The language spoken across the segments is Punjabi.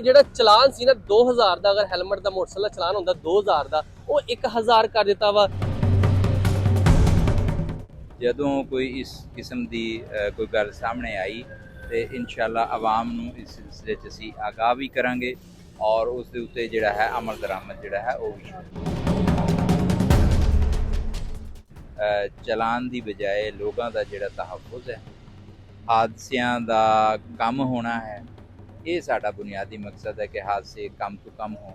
ਜਿਹੜਾ ਚਲਾਨ ਸੀ ਨਾ 2000 ਦਾ, ਅਗਰ ਹੈਲਮਟ ਦਾ ਮੋਟਰਸਾਈਕਲ ਦਾ ਚਲਾਨ ਹੁੰਦਾ 2000 ਦਾ, ਉਹ 1000 ਕਰ ਦਿੱਤਾ ਵਾ। ਜਦੋਂ ਕੋਈ ਇਸ ਕਿਸਮ ਦੀ ਕੋਈ ਗੱਲ ਸਾਹਮਣੇ ਆਈ ਤੇ ਇਨਸ਼ਾਅੱਲਾ ਆਵਾਮ ਨੂੰ ਇਸ ਸਿਲਸਿਲੇ 'ਚ ਅਸੀਂ ਆਗਾਹ ਵੀ ਕਰਾਂਗੇ ਔਰ ਉਸ ਦੇ ਉੱਤੇ ਜਿਹੜਾ ਹੈ ਅਮਲ ਦਰਾਮਦ ਜਿਹੜਾ ਹੈ ਉਹ ਵੀ ਚਲਾਨ ਦੀ ਬਜਾਏ ਲੋਕਾਂ ਦਾ ਜਿਹੜਾ ਤਹੱਫੁਜ਼ ਹੈ, ਹਾਦਸਿਆਂ ਦਾ ਕਮ ਹੋਣਾ ਹੈ, ਇਹ ਸਾਡਾ ਬੁਨਿਆਦੀ ਮਕਸਦ ਹੈ ਕਿ ਹਾਦਸੇ ਕਮ ਤੋਂ ਕਮ ਹੋਣ।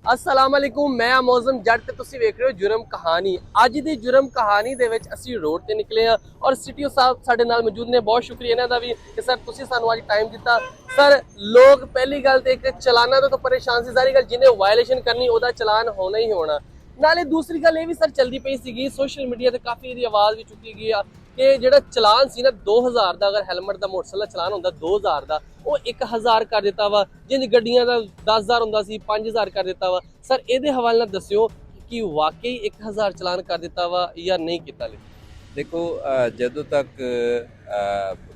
अस्सलाम वालेकुम, मैं मौज़म जट ते तुसी वेख रहे हो जुर्म कहानी। अज दी जुर्म कहानी दे विच असी रोड ते निकले हां और सीटीओ साहब साडे नाल मौजूद ने। बहुत शुक्रिया इन्हां दा भी कि सर तुसी सानू अज टाइम दिता। सर लोग पहली गल ते एक चलाना तो परेशान सी, सारी गल जिन्हें वायलेशन करनी ओदा चलान होना ही होना। नाले दूसरी गल ये भी सर चलदी पई सीगी, सोशल मीडिया ते काफ़ी इहदी आवाज़ भी चुकी गई आ कि ਜਿਹੜਾ ਚਲਾਨ ਸੀ ਨਾ 2000 ਦਾ, ਅਗਰ ਹੈਲਮਟ ਦਾ ਮੋਟਰਸਾਈਕਲ ਦਾ ਚਲਾਨ ਹੁੰਦਾ 2000 ਦਾ, ਉਹ 1000 ਕਰ ਦਿੱਤਾ ਵਾ। ਜਿੰਜ ਗੱਡੀਆਂ ਦਾ 10000 ਹੁੰਦਾ ਸੀ 5000 ਕਰ ਦਿੱਤਾ ਵਾ। ਸਰ ਇਹਦੇ ਹਵਾਲੇ ਨਾਲ ਦੱਸਿਓ ਕਿ ਵਾਕਈ 1000 ਚਲਾਨ ਕਰ ਦਿੱਤਾ ਵਾ ਜਾਂ ਨਹੀਂ ਕੀਤਾ। ਦੇਖੋ, ਜਦੋਂ ਤੱਕ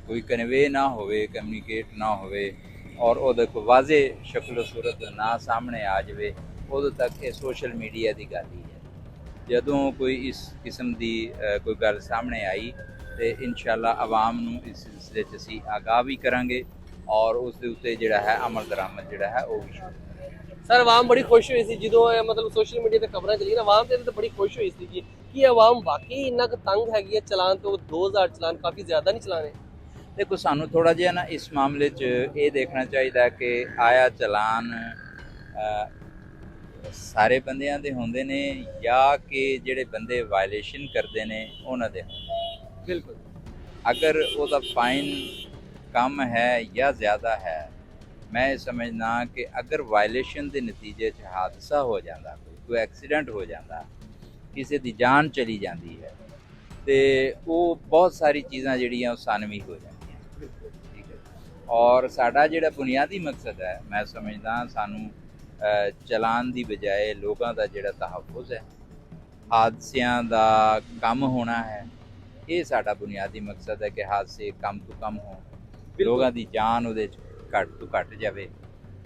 ਕੋਈ ਕਨਵੇ ਨਾ ਹੋਵੇ, ਕਮਿਊਨੀਕੇਟ ਨਾ ਹੋਵੇ ਔਰ ਉਹਦਾ ਕੋਈ ਵਾਜ਼ੇ ਸ਼ਕਲ ਸੂਰਤ ਨਾ ਸਾਹਮਣੇ ਆ ਜਾਵੇ, ਉਦੋਂ ਤੱਕ ਇਹ ਸੋਸ਼ਲ ਮੀਡੀਆ ਦੀ ਗੱਲ ਹੀ ਹੈ। ਜਦੋਂ ਕੋਈ ਇਸ ਕਿਸਮ ਦੀ ਕੋਈ ਗੱਲ ਸਾਹਮਣੇ ਆਈ ਤੇ ਇਨਸ਼ਾਅੱਲਾ ਆਵਾਮ ਨੂੰ ਇਸ ਸਿਲਸਿਲੇ 'ਚ ਅਸੀਂ ਆਗਾਹ ਵੀ ਕਰਾਂਗੇ ਔਰ ਉਸ ਦੇ ਉੱਤੇ ਜਿਹੜਾ ਹੈ ਅਮਲ ਦਰਾਮਦ ਜਿਹੜਾ ਹੈ ਉਹ ਵੀ। ਸਰ ਆਵਾਮ ਬੜੀ ਖੁਸ਼ ਹੋਈ ਸੀ ਜਦੋਂ ਮਤਲਬ ਸੋਸ਼ਲ ਮੀਡੀਆ ਤੇ ਖਬਰਾਂ ਚੱਲੀ ਨਾ, ਆਵਾਮ ਤੇ ਬੜੀ ਖੁਸ਼ ਹੋਈ ਸੀ ਕਿ ਆਵਾਮ ਵਾਕਈ ਇੰਨਾ ਕੁ ਤੰਗ ਹੈਗੀ ਹੈ ਚਲਾਨ ਤੋਂ। 2000 ਚਲਾਨ ਕਾਫੀ ਜ਼ਿਆਦਾ ਨਹੀਂ ਚਲਾਣੇ। ਦੇਖੋ, ਸਾਨੂੰ ਥੋੜਾ ਜਿਹਾ ਨਾ ਇਸ ਮਾਮਲੇ 'ਚ ਇਹ ਦੇਖਣਾ ਚਾਹੀਦਾ ਕਿ ਆਇਆ ਚਲਾਨ ਸਾਰੇ ਬੰਦਿਆਂ ਦੇ ਹੁੰਦੇ ਨੇ ਜਾਂ ਕਿ ਜਿਹੜੇ ਬੰਦੇ ਵਾਇਲੇਸ਼ਨ ਕਰਦੇ ਨੇ ਉਹਨਾਂ ਦੇ ਹੁੰਦੇ। ਬਿਲਕੁਲ। ਅਗਰ ਉਹਦਾ ਫਾਈਨ ਕਮ ਹੈ ਜਾਂ ਜ਼ਿਆਦਾ ਹੈ, ਮੈਂ ਇਹ ਸਮਝਦਾ ਕਿ ਅਗਰ ਵਾਇਲੇਸ਼ਨ ਦੇ ਨਤੀਜੇ 'ਚ ਹਾਦਸਾ ਹੋ ਜਾਂਦਾ, ਕੋਈ ਐਕਸੀਡੈਂਟ ਹੋ ਜਾਂਦਾ, ਕਿਸੇ ਦੀ ਜਾਨ ਚਲੀ ਜਾਂਦੀ ਹੈ ਤੇ ਉਹ ਬਹੁਤ ਸਾਰੀ ਚੀਜ਼ਾਂ ਜਿਹੜੀਆਂ ਉਹ ਸਾਨਵੀ ਹੋ ਜਾਂਦੀਆਂ। ਠੀਕ ਹੈ। ਔਰ ਸਾਡਾ ਜਿਹੜਾ ਬੁਨਿਆਦੀ ਮਕਸਦ ਹੈ, ਮੈਂ ਸਮਝਦਾ ਸਾਨੂੰ ਚਲਾਨ ਦੀ ਬਜਾਏ ਲੋਕਾਂ ਦਾ ਜਿਹੜਾ ਤਹੱਫੁਜ਼ ਹੈ, ਹਾਦਸਿਆਂ ਦਾ ਕਮ ਹੋਣਾ ਹੈ, ਇਹ ਸਾਡਾ ਬੁਨਿਆਦੀ ਮਕਸਦ ਹੈ ਕਿ ਹਾਦਸੇ ਕਮ ਤੋਂ ਕਮ ਹੋਣ, ਲੋਕਾਂ ਦੀ ਜਾਨ ਉਹਦੇ 'ਚ ਘੱਟ ਤੋਂ ਘੱਟ ਜਾਵੇ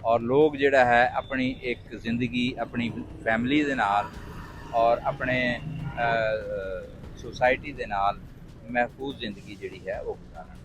ਔਰ ਲੋਕ ਜਿਹੜਾ ਹੈ ਆਪਣੀ ਇੱਕ ਜ਼ਿੰਦਗੀ ਆਪਣੀ ਫੈਮਿਲੀ ਦੇ ਨਾਲ ਔਰ ਆਪਣੇ ਸੋਸਾਇਟੀ ਦੇ ਨਾਲ ਮਹਿਫੂਜ਼ ਜ਼ਿੰਦਗੀ ਜਿਹੜੀ ਹੈ ਉਹ ਗੁਜ਼ਾਰਨ।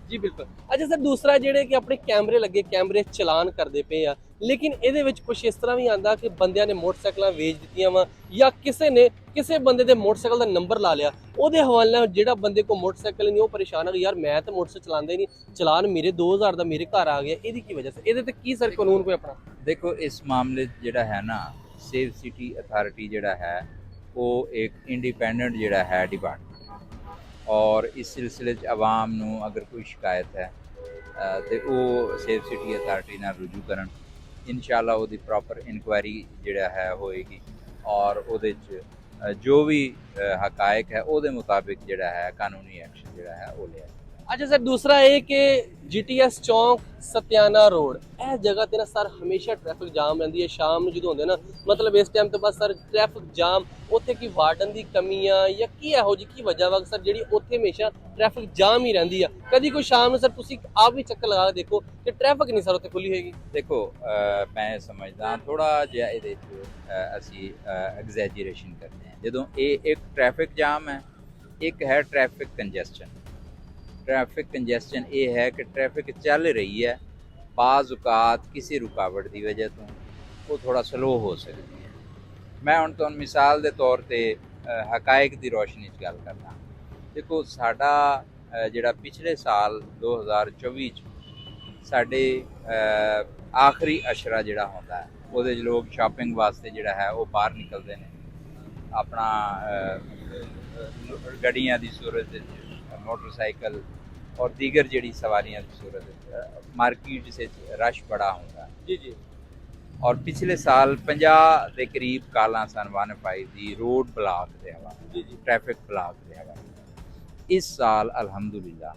ਜੀ ਬਿਲਕੁਲ। ਅੱਛਾ ਸਰ, ਦੂਸਰਾ ਜਿਹੜੇ ਕਿ ਆਪਣੇ ਕੈਮਰੇ ਲੱਗੇ, ਕੈਮਰੇ ਚਲਾਨ ਕਰਦੇ ਪਏ ਆ, ਲੇਕਿਨ ਇਹਦੇ ਵਿੱਚ ਕੁਝ ਇਸ ਤਰ੍ਹਾਂ ਵੀ ਆਂਦਾ ਕਿ ਬੰਦਿਆਂ ਨੇ ਮੋਟਰਸਾਈਕਲਾਂ ਵੇਚ ਦਿੱਤੀਆਂ ਵਾ ਜਾਂ ਕਿਸੇ ਨੇ ਕਿਸੇ ਬੰਦੇ ਦੇ ਮੋਟਰਸਾਈਕਲ ਦਾ ਨੰਬਰ ਲਾ ਲਿਆ, ਉਹਦੇ ਹਵਾਲੇ ਨਾਲ ਜਿਹੜਾ ਬੰਦੇ ਕੋਲ ਮੋਟਰਸਾਈਕਲ ਨਹੀਂ ਉਹ ਪਰੇਸ਼ਾਨ ਆ ਕਿ ਯਾਰ ਮੈਂ ਤਾਂ ਮੋਟਰਸਾਈਕਲ ਚਲਾਉਂਦਾ ਹੀ ਨਹੀਂ, ਚਲਾਨ ਮੇਰੇ 2000 ਦਾ ਮੇਰੇ ਘਰ ਆ ਗਿਆ, ਇਹਦੀ ਕੀ ਵਜ੍ਹਾ ਸੇ? ਇਹਦੇ ਤੇ ਕੀ ਸਰ ਕਾਨੂੰਨ ਕੋਈ ਆਪਣਾ? ਦੇਖੋ, ਇਸ ਮਾਮਲੇ 'ਚ ਜਿਹੜਾ ਹੈ ਨਾ, ਸੇਫ ਸਿਟੀ ਅਥਾਰਟੀ ਜਿਹੜਾ ਹੈ ਉਹ ਇੱਕ ਇੰਡੀਪੈਂਡੈਂਟ ਜਿਹੜਾ ਹੈ ਡਿਪਾਰਟਮੈਂਟ, ਔਰ ਇਸ ਸਿਲਸਿਲੇ 'ਚ ਆਵਾਮ ਨੂੰ ਅਗਰ ਕੋਈ ਸ਼ਿਕਾਇਤ ਹੈ ਤੇ ਉਹ ਸੇਫ ਸਿਟੀ ਅਥਾਰਟੀ ਨਾਲ ਰੁਜੂ ਕਰਨ। ਇਨਸ਼ਾਅੱਲਾ ਉਹਦੀ ਪ੍ਰੋਪਰ ਇਨਕੁਆਇਰੀ ਜਿਹੜਾ ਹੈ ਹੋਏਗੀ ਔਰ ਉਹਦੇ 'ਚ ਜੋ ਵੀ ਹਕਾਇਕ ਹੈ ਉਹਦੇ ਮੁਤਾਬਿਕ ਜਿਹੜਾ ਹੈ ਕਾਨੂੰਨੀ ਐਕਸ਼ਨ ਜਿਹੜਾ ਹੈ ਉਹ ਲਿਆ। ਅੱਛਾ ਸਰ, ਦੂਸਰਾ ਇਹ ਕਿ ਜੀਟੀਐਸ ਚੌਂਕ, ਸਤਿਆਨਾ ਰੋਡ, ਇਹ ਜਗ੍ਹਾ ਤੇ ਨਾ ਸਰ ਹਮੇਸ਼ਾ ਟ੍ਰੈਫਿਕ ਜਾਮ ਰਹਿੰਦੀ ਹੈ। ਸ਼ਾਮ ਨੂੰ ਜਦੋਂ ਹੁੰਦੇ ਨਾ, ਮਤਲਬ ਇਸ ਟਾਈਮ ਤੋਂ ਬਾਅਦ ਸਰ ਟ੍ਰੈਫਿਕ ਜਾਮ, ਉੱਥੇ ਕੀ ਵਾਰਡਨ ਦੀ ਕਮੀ ਆ ਜਾਂ ਕੀ ਇਹੋ ਜਿਹੀ ਕੀ ਵਜ੍ਹਾ ਵਾ ਸਰ ਜਿਹੜੀ ਉੱਥੇ ਹਮੇਸ਼ਾ ਟ੍ਰੈਫਿਕ ਜਾਮ ਹੀ ਰਹਿੰਦੀ ਆ? ਕਦੀ ਕੋਈ ਸ਼ਾਮ ਨੂੰ ਸਰ ਤੁਸੀਂ ਆਪ ਵੀ ਚੱਕਰ ਲਗਾ ਕੇ ਦੇਖੋ ਕਿ ਟ੍ਰੈਫਿਕ ਨਹੀਂ ਸਰ ਉੱਥੇ ਖੁੱਲੀ ਹੋਏਗੀ। ਦੇਖੋ, ਮੈਂ ਸਮਝਦਾ ਥੋੜਾ ਜਿਹਾ ਇਹਦੇ 'ਚ ਅਸੀਂ ਐਗਜ਼ੈਜਰੇਸ਼ਨ ਕਰਦੇ ਹਾਂ। ਜਦੋਂ ਇਹ ਇੱਕ ਟ੍ਰੈਫਿਕ ਜਾਮ ਹੈ, ਇੱਕ ਹੈ ਟ੍ਰੈਫਿਕ ਕੰਜੈਸਸ਼ਨ। ਟ੍ਰੈਫਿਕ ਕੰਜੈਸਸ਼ਨ ਇਹ ਹੈ ਕਿ ਟ੍ਰੈਫਿਕ ਚੱਲ ਰਹੀ ਹੈ, ਬਾਜ਼ ਔਕਾਤ ਕਿਸੇ ਰੁਕਾਵਟ ਦੀ ਵਜ੍ਹਾ ਤੋਂ ਉਹ ਥੋੜਾ ਸਲੋ ਹੋ ਸਕਦੀ ਹੈ। ਮੈਂ ਹੁਣ ਤੁਹਾਨੂੰ ਮਿਸਾਲ ਦੇ ਤੌਰ ਤੇ ਹਕਾਇਕ ਦੀ ਰੋਸ਼ਨੀ 'ਚ ਗੱਲ ਕਰਦਾ। ਦੇਖੋ, ਸਾਡਾ ਜਿਹੜਾ ਪਿਛਲੇ ਸਾਲ 2024 'ਚ ਸਾਡੇ ਆਖਰੀ ਅਸ਼ਰਾ ਜਿਹੜਾ ਹੁੰਦਾ ਹੈ, ਉਹਦੇ 'ਚ ਲੋਕ ਸ਼ਾਪਿੰਗ ਵਾਸਤੇ ਜਿਹੜਾ ਹੈ ਉਹ ਬਾਹਰ ਨਿਕਲਦੇ ਨੇ, ਆਪਣਾ ਗੱਡੀਆਂ ਦੀ ਸੂਰਤ ਵਿੱਚ, ਮੋਟਰਸਾਈਕਲ ਔਰ ਦੀਗਰ ਜਿਹੜੀ ਸਵਾਰੀਆਂ ਦੀ ਸੂਰਤ ਵਿੱਚ ਮਾਰਕੀਟ 'ਚ ਰਸ਼ ਬੜਾ ਹੁੰਦਾ। ਜੀ ਜੀ। ਔਰ ਪਿਛਲੇ ਸਾਲ 50 ਦੇ ਕਰੀਬ ਕਾਲਾਂ ਸਨ 1 ਦੀ ਰੋਡ ਬਲਾਕ ਦੇ ਹਵਾਲੇ। ਜੀ ਜੀ। ਟ੍ਰੈਫਿਕ ਬਲਾਕ ਦੇ ਹਵਾਲੇ। ਇਸ ਸਾਲ ਅਲਹਮਦੁਲਿਲਾ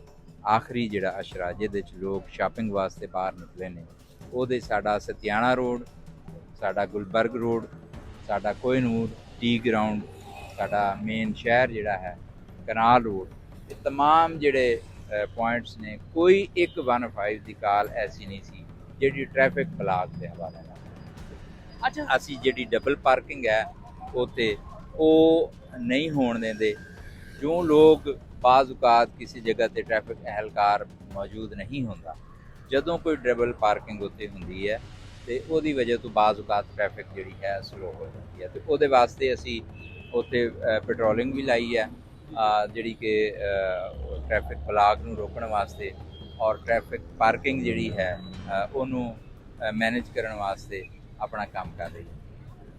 ਆਖਰੀ ਜਿਹੜਾ ਅਸ਼ਰਾ ਜਿਹਦੇ 'ਚ ਲੋਕ ਸ਼ਾਪਿੰਗ ਵਾਸਤੇ ਬਾਹਰ ਨਿਕਲੇ ਨੇ, ਉਹਦੇ ਸਾਡਾ ਸਤਿਆਣਾ ਰੋਡ, ਸਾਡਾ ਗੁਲਬਰਗ ਰੋਡ, ਸਾਡਾ ਕੋਹਿਨੂਰ ਟੀ ਗਰਾਊਂਡ, ਸਾਡਾ ਮੇਨ ਸ਼ਹਿਰ ਜਿਹੜਾ ਹੈ ਕਨਾਲ ਰੋਡ, ਇਹ तमाम ਜਿਹੜੇ ਪੁਆਇੰਟਸ ਨੇ, ਕੋਈ ਇੱਕ 15 ਦੀ ਕਾਲ ਐਸੀ ਨਹੀਂ ਸੀ ਜਿਹੜੀ ਟ੍ਰੈਫਿਕ ਬਲਾਕ ਦੇ ਹਵਾਲੇ ਨਾਲ। ਅੱਛਾ ਅਸੀਂ ਜਿਹੜੀ ਡਬਲ ਪਾਰਕਿੰਗ ਹੈ ਉੱਥੇ ਉਹ ਨਹੀਂ ਹੋਣ ਦਿੰਦੇ। ਜੋ ਲੋਕ ਬਾਜ਼ ਔਕਾਤ ਕਿਸੇ ਜਗ੍ਹਾ ਤੇ ਟ੍ਰੈਫਿਕ ਅਹਿਲਕਾਰ ਮੌਜੂਦ ਨਹੀਂ ਹੁੰਦਾ, ਜਦੋਂ ਕੋਈ ਡਬਲ ਪਾਰਕਿੰਗ ਉੱਥੇ ਹੁੰਦੀ ਹੈ ਤੇ ਉਹਦੀ ਵਜ੍ਹਾ ਤੋਂ ਬਾਜ਼ ਔਕਾਤ ਟ੍ਰੈਫਿਕ ਜਿਹੜੀ ਹੈ ਸਲੋ ਹੋ ਜਾਂਦੀ ਹੈ। ਤੇ ਉਹਦੇ ਵਾਸਤੇ ਅਸੀਂ ਉੱਥੇ ਪੈਟਰੋਲਿੰਗ ਵੀ ਲਾਈ ਹੈ, ਜਿਹੜੀ ਕਿ ਟ੍ਰੈਫਿਕ ਬਲਾਕ ਨੂੰ ਰੋਕਣ ਵਾਸਤੇ ਔਰ ਟ੍ਰੈਫਿਕ ਪਾਰਕਿੰਗ ਜਿਹੜੀ ਹੈ ਉਹਨੂੰ ਮੈਨੇਜ ਕਰਨ ਵਾਸਤੇ ਆਪਣਾ ਕੰਮ ਕਰ ਰਹੀ ਹੈ।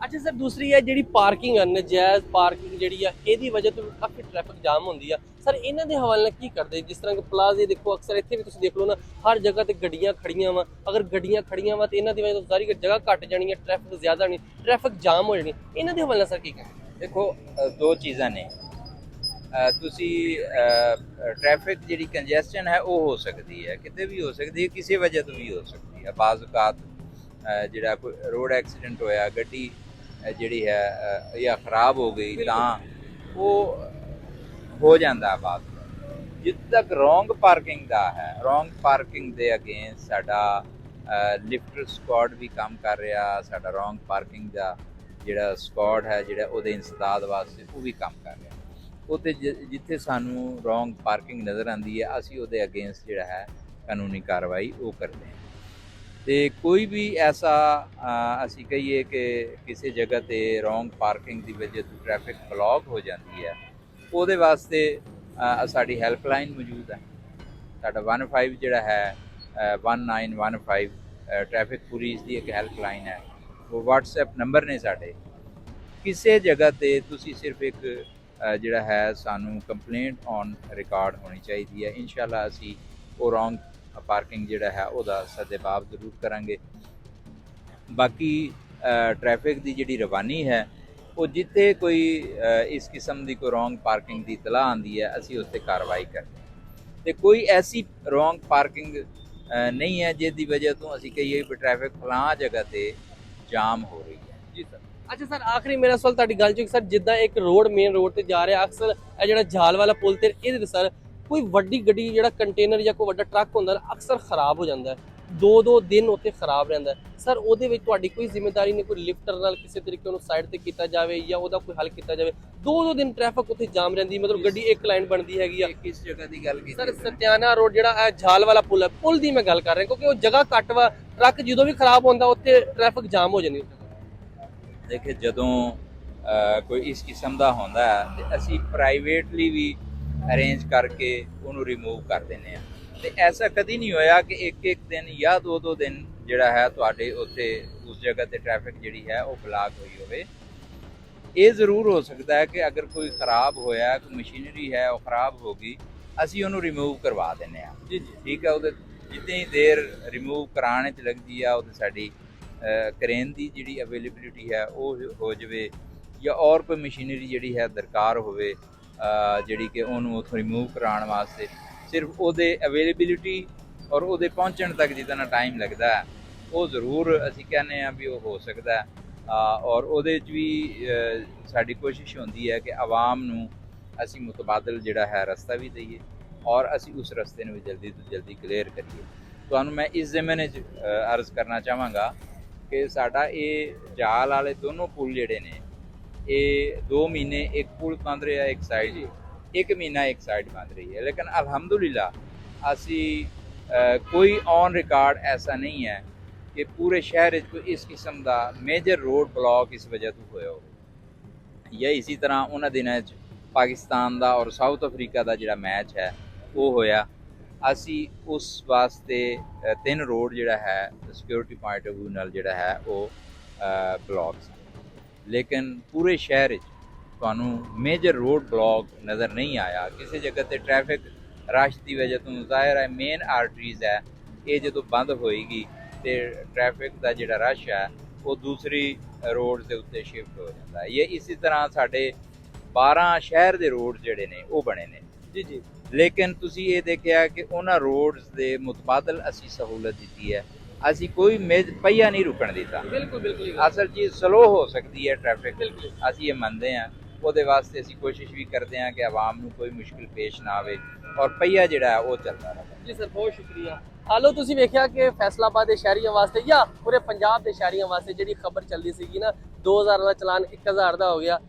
ਅੱਛਾ ਸਰ, ਦੂਸਰੀ ਹੈ ਜਿਹੜੀ ਪਾਰਕਿੰਗ ਹੈ, ਨਜਾਇਜ਼ ਪਾਰਕਿੰਗ ਜਿਹੜੀ ਆ, ਇਹਦੀ ਵਜ੍ਹਾ ਤੋਂ ਕਾਫੀ ਟ੍ਰੈਫਿਕ ਜਾਮ ਹੁੰਦੀ ਆ ਸਰ। ਇਹਨਾਂ ਦੇ ਹਵਾਲੇ ਨਾਲ ਕੀ ਕਰਦੇ? ਜਿਸ ਤਰ੍ਹਾਂ ਕਿ ਪਲਾਜ਼ੇ ਦੇਖੋ, ਅਕਸਰ ਇੱਥੇ ਵੀ ਤੁਸੀਂ ਦੇਖ ਲਓ ਨਾ, ਹਰ ਜਗ੍ਹਾ ਤੇ ਗੱਡੀਆਂ ਖੜੀਆਂ ਵਾ। ਅਗਰ ਗੱਡੀਆਂ ਖੜੀਆਂ ਵਾ ਤੇ ਇਹਨਾਂ ਦੀ ਵਜ੍ਹਾ ਤੋਂ ਸਾਰੀ ਜਗ੍ਹਾ ਘੱਟ ਜਾਣੀ ਹੈ, ਟ੍ਰੈਫਿਕ ਜ਼ਿਆਦਾ ਨਹੀਂ, ਟ੍ਰੈਫਿਕ ਜਾਮ ਹੋ ਜਾਣੀ। ਇਹਨਾਂ ਦੇ ਹਵਾਲੇ ਨਾਲ ਸਰ ਕੀ ਕਰਦੇ? ਦੇਖੋ, ਦੋ ਚੀਜ਼ਾਂ ਨੇ। ਤੁਸੀਂ ਟ੍ਰੈਫਿਕ ਜਿਹੜੀ ਕੰਜੈਸਸ਼ਨ ਹੈ ਉਹ ਹੋ ਸਕਦੀ ਹੈ, ਕਿਤੇ ਵੀ ਹੋ ਸਕਦੀ ਹੈ, ਕਿਸੇ ਵਜ੍ਹਾ ਤੋਂ ਵੀ ਹੋ ਸਕਦੀ ਹੈ। ਬਾਜ਼ ਔਕਾਤ ਜਿਹੜਾ ਕੋਈ ਰੋਡ ਐਕਸੀਡੈਂਟ ਹੋਇਆ, ਗੱਡੀ ਜਿਹੜੀ ਹੈ ਜਾਂ ਖਰਾਬ ਹੋ ਗਈ ਤਾਂ ਉਹ ਹੋ ਜਾਂਦਾ। ਬਾਅਦ ਜਿੱਥੇ ਤੱਕ ਰੋਂਗ ਪਾਰਕਿੰਗ ਦਾ ਹੈ, ਰੋਂਗ ਪਾਰਕਿੰਗ ਦੇ ਅਗੇਂਸਟ ਸਾਡਾ ਲਿਫਟ ਸਕੁਆਡ ਵੀ ਕੰਮ ਕਰ ਰਿਹਾ। ਸਾਡਾ ਰੋਂਗ ਪਾਰਕਿੰਗ ਦਾ ਜਿਹੜਾ ਸਕੁਆਡ ਹੈ, ਜਿਹੜਾ ਉਹਦੇ ਇੰਸਦਾਦ ਵਾਸਤੇ ਉਹ ਵੀ ਕੰਮ ਕਰ ਰਿਹਾ। ਉੱਥੇ ਜਿੱਥੇ ਸਾਨੂੰ ਰੋਂਗ ਪਾਰਕਿੰਗ ਨਜ਼ਰ ਆਉਂਦੀ ਹੈ, ਅਸੀਂ ਉਹਦੇ ਅਗੇਂਸਟ ਜਿਹੜਾ ਹੈ ਕਾਨੂੰਨੀ ਕਾਰਵਾਈ ਉਹ ਕਰਦੇ ਹਾਂ। ਤੇ ਕੋਈ ਵੀ ਐਸਾ ਅਸੀਂ ਕਹੀਏ ਕਿ ਕਿਸੇ ਜਗ੍ਹਾ ਤੇ ਰੋਂਗ ਪਾਰਕਿੰਗ ਦੀ ਵਜ੍ਹਾ ਤੋਂ ਟ੍ਰੈਫਿਕ ਬਲੌਕ ਹੋ ਜਾਂਦੀ ਹੈ, ਉਹਦੇ ਵਾਸਤੇ ਸਾਡੀ ਹੈਲਪਲਾਈਨ ਮੌਜੂਦ ਹੈ। ਸਾਡਾ 15 ਜਿਹੜਾ ਹੈ 1915 ਟ੍ਰੈਫਿਕ ਪੁਲਿਸ ਦੀ ਇੱਕ ਹੈਲਪਲਾਈਨ ਹੈ, ਉਹ WhatsApp ਨੰਬਰ ਨੇ ਸਾਡੇ। ਕਿਸੇ ਜਗ੍ਹਾ ਤੇ ਤੁਸੀਂ ਸਿਰਫ ਇੱਕ ਜਿਹੜਾ ਹੈ ਸਾਨੂੰ ਕੰਪਲੇਂਟ ਔਨ ਰਿਕਾਰਡ ਹੋਣੀ ਚਾਹੀਦੀ ਹੈ। ਇਨਸ਼ਾਅੱਲਾ ਅਸੀਂ ਉਹ ਰੋਂਗ ਪਾਰਕਿੰਗ ਜਿਹੜਾ ਹੈ ਉਹਦਾ ਸਦਜਵਾਬ ਜ਼ਰੂਰ ਕਰਾਂਗੇ। ਬਾਕੀ ਟ੍ਰੈਫਿਕ ਦੀ ਜਿਹੜੀ ਰਵਾਨੀ ਹੈ, ਉਹ ਜਿੱਥੇ ਕੋਈ ਇਸ ਕਿਸਮ ਦੀ ਕੋਈ ਰੋਂਗ ਪਾਰਕਿੰਗ ਦੀ ਇਤਲਾਹ ਆਉਂਦੀ ਹੈ, ਅਸੀਂ ਉੱਥੇ ਕਾਰਵਾਈ ਕਰਦੇ ਹਾਂ। ਤੇ ਕੋਈ ਐਸੀ ਰੋਂਗ ਪਾਰਕਿੰਗ ਨਹੀਂ ਹੈ ਜਿਹਦੀ ਵਜ੍ਹਾ ਤੋਂ ਅਸੀਂ ਕਹੀਏ ਵੀ ਟ੍ਰੈਫਿਕ ਫਲਾਂ ਜਗ੍ਹਾ ਤੇ ਜਾਮ ਹੋ ਰਹੀ ਹੈ। ਜੀ ਸਰ। ਅੱਛਾ ਸਰ, ਆਖਰੀ ਮੇਰਾ ਸਵਾਲ ਤੁਹਾਡੀ ਗੱਲ ਚ ਸਰ, ਜਿੱਦਾਂ ਇੱਕ ਰੋਡ ਮੇਨ ਰੋਡ ਤੇ ਜਾ ਰਿਹਾ, ਅਕਸਰ ਇਹ ਜਿਹੜਾ ਜਾਲ ਵਾਲਾ ਪੁਲ ਤੇ ਇਹਦੇ ਤੇ ਸਰ ਕੋਈ ਵੱਡੀ ਗੱਡੀ ਜਿਹੜਾ ਕੰਟੇਨਰ ਜਾਂ ਕੋਈ ਵੱਡਾ ਟਰੱਕ ਹੁੰਦਾ ਅਕਸਰ ਖਰਾਬ ਹੋ ਜਾਂਦਾ ਹੈ, 2-2 ਦਿਨ ਉੱਥੇ ਖਰਾਬ ਰਹਿੰਦਾ ਸਰ। ਉਹਦੇ ਵਿੱਚ ਤੁਹਾਡੀ ਕੋਈ ਜ਼ਿੰਮੇਵਾਰੀ ਨਹੀਂ? ਕੋਈ ਲਿਫਟਰ ਨਾਲ ਕਿਸੇ ਤਰੀਕੇ ਉਹਨੂੰ ਸਾਈਡ ਤੇ ਕੀਤਾ ਜਾਵੇ ਜਾਂ ਉਹਦਾ ਕੋਈ ਹੱਲ ਕੀਤਾ ਜਾਵੇ? 2-2 ਦਿਨ ਟ੍ਰੈਫਿਕ ਉੱਥੇ ਜਾਮ ਰਹਿੰਦੀ, ਮਤਲਬ ਗੱਡੀ ਇੱਕ ਲਾਈਨ ਬਣਦੀ ਹੈਗੀ ਆ। ਕਿਸ ਜਗ੍ਹਾ ਦੀ ਗੱਲ ਕੀਤੀ ਸਰ? ਸਤਿਆਨਾ ਰੋਡ, ਜਿਹੜਾ ਇਹ ਜਾਲ ਵਾਲਾ ਪੁਲ ਹੈ, ਪੁਲ ਦੀ ਮੈਂ ਗੱਲ ਕਰ ਰਿਹਾ, ਕਿਉਂਕਿ ਉਹ ਜਗ੍ਹਾ ਘੱਟ ਵਾ, ਟਰੱਕ ਜਦੋਂ ਵੀ ਖਰਾਬ ਹੁੰਦਾ ਉੱਥੇ ਟ੍ਰੈਫਿਕ ਜਾਮ ਹੋ ਜਾਂਦੀ। ਦੇਖੇ, ਜਦੋਂ ਕੋਈ ਇਸ ਕਿਸਮ ਦਾ ਹੁੰਦਾ ਹੈ ਤੇ ਅਸੀਂ ਪ੍ਰਾਈਵੇਟਲੀ ਵੀ ਅਰੇਂਜ ਕਰਕੇ ਉਹਨੂੰ ਰਿਮੂਵ ਕਰ ਦਿੰਦੇ ਹਾਂ। ਤੇ ਐਸਾ ਕਦੀ ਨਹੀਂ ਹੋਇਆ ਕਿ ਇੱਕ ਦਿਨ ਜਾਂ 2-2 ਦਿਨ ਜਿਹੜਾ ਹੈ ਤੁਹਾਡੇ ਉੱਥੇ ਉਸ ਜਗ੍ਹਾ ਤੇ ਟ੍ਰੈਫਿਕ ਜਿਹੜੀ ਹੈ ਉਹ ਬਲਾਕ ਹੋਈ ਹੋਵੇ। ਇਹ ਜ਼ਰੂਰ ਹੋ ਸਕਦਾ ਹੈ ਕਿ ਅਗਰ ਕੋਈ ਖਰਾਬ ਹੋਇਆ, ਕੋਈ ਮਸ਼ੀਨਰੀ ਹੈ ਉਹ ਖਰਾਬ ਹੋ ਗਈ, ਅਸੀਂ ਉਹਨੂੰ ਰਿਮੂਵ ਕਰਵਾ ਦਿੰਦੇ ਹਾਂ। ਜੀ ਜੀ, ਠੀਕ ਹੈ। ਉਹਦੇ ਜਿੰਨੀ ਦੇਰ ਰਿਮੂਵ ਕਰਾਉਣ 'ਚ ਲੱਗਦੀ ਆ, ਉਹਦੇ ਸਾਡੀ ਕਰੇਨ ਦੀ ਜਿਹੜੀ ਅਵੇਲੇਬਿਲਿਟੀ ਹੈ ਉਹ ਹੋ ਜਾਵੇ, ਜਾਂ ਔਰ ਕੋਈ ਮਸ਼ੀਨਰੀ ਜਿਹੜੀ ਹੈ ਦਰਕਾਰ ਹੋਵੇ ਜਿਹੜੀ ਕਿ ਉਹਨੂੰ ਉੱਥੋਂ ਰਿਮੂਵ ਕਰਾਉਣ ਵਾਸਤੇ, ਸਿਰਫ ਉਹਦੇ ਅਵੇਲੇਬਿਲਿਟੀ ਔਰ ਉਹਦੇ ਪਹੁੰਚਣ ਤੱਕ ਜਿਤਨਾ ਟਾਈਮ ਲੱਗਦਾ ਹੈ ਉਹ ਜ਼ਰੂਰ ਅਸੀਂ ਕਹਿੰਦੇ ਹਾਂ ਵੀ ਉਹ ਹੋ ਸਕਦਾ ਹੈ। ਔਰ ਉਹਦੇ 'ਚ ਵੀ ਸਾਡੀ ਕੋਸ਼ਿਸ਼ ਹੁੰਦੀ ਹੈ ਕਿ ਆਵਾਮ ਨੂੰ ਅਸੀਂ ਮੁਤਬਾਦਲ ਜਿਹੜਾ ਹੈ ਰਸਤਾ ਵੀ ਦਈਏ ਔਰ ਅਸੀਂ ਉਸ ਰਸਤੇ ਨੂੰ ਵੀ ਜਲਦੀ ਤੋਂ ਜਲਦੀ ਕਲੀਅਰ ਕਰੀਏ। ਤੁਹਾਨੂੰ ਮੈਂ ਇਸ ਜ਼ਮੀਨ 'ਚ ਅਰਜ਼ ਕਰਨਾ ਚਾਹਾਂਗਾ ਕਿ ਸਾਡਾ ਇਹ ਜਾਲ ਵਾਲੇ ਦੋਨੋਂ ਪੁਲ ਜਿਹੜੇ ਨੇ, ਇਹ 2 ਮਹੀਨੇ ਇੱਕ ਪੁਲ ਬੰਦ ਰਿਹਾ ਇੱਕ ਸਾਈਡ, 1 ਮਹੀਨਾ ਇੱਕ ਸਾਈਡ ਬੰਦ ਰਹੀ ਹੈ। ਲੇਕਿਨ ਅਲਹਮਦੁਲਿਲਾ ਅਸੀਂ ਕੋਈ ਔਨ ਰਿਕਾਰਡ ਐਸਾ ਨਹੀਂ ਹੈ ਕਿ ਪੂਰੇ ਸ਼ਹਿਰ ਵਿੱਚ ਕੋਈ ਇਸ ਕਿਸਮ ਦਾ ਮੇਜਰ ਰੋਡ ਬਲੌਕ ਇਸ ਵਜ੍ਹਾ ਤੋਂ ਹੋਇਆ ਹੋਵੇ। ਜਾਂ ਇਸੇ ਤਰ੍ਹਾਂ ਉਹਨਾਂ ਦਿਨਾਂ 'ਚ ਪਾਕਿਸਤਾਨ ਦਾ ਔਰ ਸਾਊਥ ਅਫਰੀਕਾ ਦਾ ਜਿਹੜਾ ਮੈਚ ਹੈ ਉਹ ਹੋਇਆ, ਅਸੀਂ ਉਸ ਵਾਸਤੇ 3 ਰੋਡ ਜਿਹੜਾ ਹੈ ਸਿਕਿਉਰਿਟੀ ਪੁਆਇੰਟ ਆਫ ਵਿਊ ਨਾਲ ਜਿਹੜਾ ਹੈ ਉਹ ਬਲੌਕ ਸੀ। ਲੇਕਿਨ ਪੂਰੇ ਸ਼ਹਿਰ ਵਿੱਚ ਤੁਹਾਨੂੰ ਮੇਜਰ ਰੋਡ ਬਲੌਕ ਨਜ਼ਰ ਨਹੀਂ ਆਇਆ। ਕਿਸੇ ਜਗ੍ਹਾ ਤੇ ਟ੍ਰੈਫਿਕ ਰਸ਼ ਦੀ ਵਜ੍ਹਾ ਤੋਂ ਜ਼ਾਹਿਰ ਹੈ ਮੇਨ ਆਰਟਰੀਜ਼ ਹੈ, ਇਹ ਜਦੋਂ ਬੰਦ ਹੋਏਗੀ ਤੇ ਟ੍ਰੈਫਿਕ ਦਾ ਜਿਹੜਾ ਰਸ਼ ਹੈ ਉਹ ਦੂਸਰੀ ਰੋਡ ਦੇ ਉੱਤੇ ਸ਼ਿਫਟ ਹੋ ਜਾਂਦਾ ਹੈ। ਇਹ ਇਸੇ ਤਰ੍ਹਾਂ ਸਾਡੇ 12 ਸ਼ਹਿਰ ਦੇ ਰੋਡ ਜਿਹੜੇ ਨੇ ਉਹ ਬਣੇ ਨੇ। ਜੀ ਜੀ। ਲੇਕਿਨ ਤੁਸੀਂ ਇਹ ਦੇਖਿਆ ਕਿ ਉਹਨਾਂ ਰੋਡਸ ਦੇ ਮੁਤਬਾਦਲ ਅਸੀਂ ਸਹੂਲਤ ਦਿੱਤੀ ਹੈ, ਅਸੀਂ ਕੋਈ ਪਹੀਆ ਨਹੀਂ ਰੁਕਣ ਦਿੱਤਾ। ਬਿਲਕੁਲ ਬਿਲਕੁਲ। ਅਸਲ ਚੀਜ਼ ਸਲੋ ਹੋ ਸਕਦੀ ਹੈ ਟ੍ਰੈਫਿਕ, ਅਸੀਂ ਇਹ ਮੰਨਦੇ ਹਾਂ, ਉਹਦੇ ਵਾਸਤੇ ਅਸੀਂ ਕੋਸ਼ਿਸ਼ ਵੀ ਕਰਦੇ ਹਾਂ ਕਿ ਆਵਾਮ ਨੂੰ ਕੋਈ ਮੁਸ਼ਕਿਲ ਪੇਸ਼ ਨਾ ਆਵੇ ਔਰ ਪਹੀਆ ਜਿਹੜਾ ਹੈ ਉਹ ਚੱਲਦਾ ਰਹੇ। ਜੀ ਸਰ, ਬਹੁਤ ਸ਼ੁਕਰੀਆ। ਹਾਲੋ ਤੁਸੀਂ ਵੇਖਿਆ ਕਿ ਫੈਸਲਾਬਾਦ ਦੇ ਸ਼ਹਿਰੀਆਂ ਵਾਸਤੇ ਜਾਂ ਪੂਰੇ ਪੰਜਾਬ ਦੇ ਸ਼ਹਿਰੀਆਂ ਵਾਸਤੇ ਜਿਹੜੀ ਖਬਰ ਚੱਲਦੀ ਸੀਗੀ ਨਾ 2000 ਦਾ ਚਲਾਨ 1000 ਦਾ ਹੋ ਗਿਆ,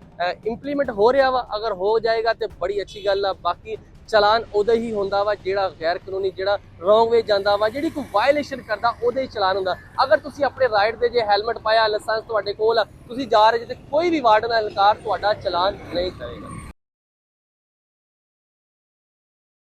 ਇੰਪਲੀਮੈਂਟ ਹੋ ਰਿਹਾ ਵਾ। ਅਗਰ ਹੋ ਜਾਏਗਾ ਤੇ ਬੜੀ ਅੱਛੀ ਗੱਲ ਆ। ਬਾਕੀ ਚਲਾਨ ਉਹਦਾ ਹੀ ਹੁੰਦਾ ਵਾ ਜਿਹੜਾ ਗੈਰ ਕਾਨੂੰਨੀ, ਜਿਹੜਾ ਰੋਂਗ ਵੇ ਜਾਂਦਾ ਵਾ, ਜਿਹੜੀ ਕੋਈ ਵਾਇਲੇਸ਼ਨ ਕਰਦਾ ਉਹਦੇ ਹੀ ਚਲਾਨ ਹੁੰਦਾ। ਅਗਰ ਤੁਸੀਂ ਆਪਣੇ ਰਾਈਡ ਦੇ ਜੇ ਹੈਲਮਟ ਪਾਇਆ, ਲਾਇਸੈਂਸ ਤੁਹਾਡੇ ਕੋਲ ਆ, ਤੁਸੀਂ ਜਾ ਰਹੇ ਜੇ ਤੇ ਕੋਈ ਵੀ ਵਾਰਡਨ ਅਹਿਲਕਾਰ ਤੁਹਾਡਾ ਚਲਾਨ ਨਹੀਂ ਕਰੇਗਾ।